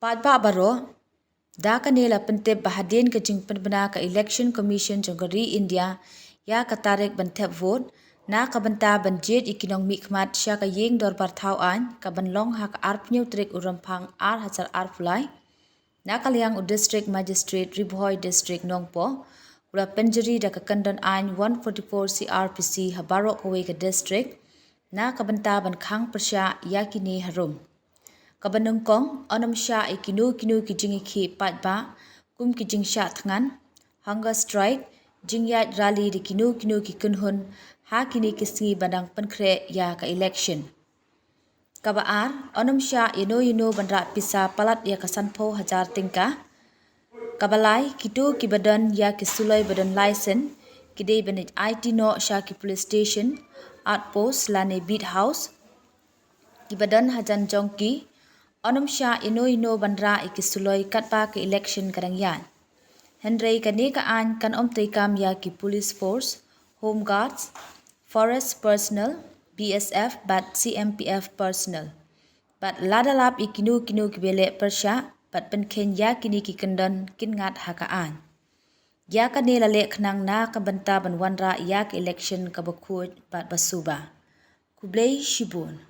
Padba baro, da kanela pentep bahadin ke jing penbena ke Election Commission jonggeri India ya katarik bentep vote na kabenta benjet ikinong mikmat sya ka yeng dor barthau an ka benlong hak arp trik urampang ar hasar arpulai na kaliang u district magistrate Ribhoi district nongpo ura penjeri da ka Kyndon an 144 CRPC habarok kawe ke district na kabenta ben khang persya yakini harum. Kabanung kong onam sya ikinu kijing iki patba kum kijing sya thangan hunger strike jingyat rally di kinu ki kunhun ha kini kisngi bandang penkre ya ka election. Kabaar onam sya yeno bandra pisa palat ya kasanpo hajar tingka. Kabalai kitu kibadan ya ki Suloi badan license kidei benit Aiti no sya ki police station outpost lane beat house kibadan hajan jongki onam sya ino bandra iki Suloi katpa ke election kadangyan. Hendrei kani ka an kan tekam ya ki police force, home guards, forest personnel, BSF bat CMPF personnel. Bat ladalap ikinu kibele persya bat penken ya kini ki Kyndon kingat hakaan. Ya kani lale khnang na kabenta ban wanra ya ki election kabakut bat basuba. Kublei shibun.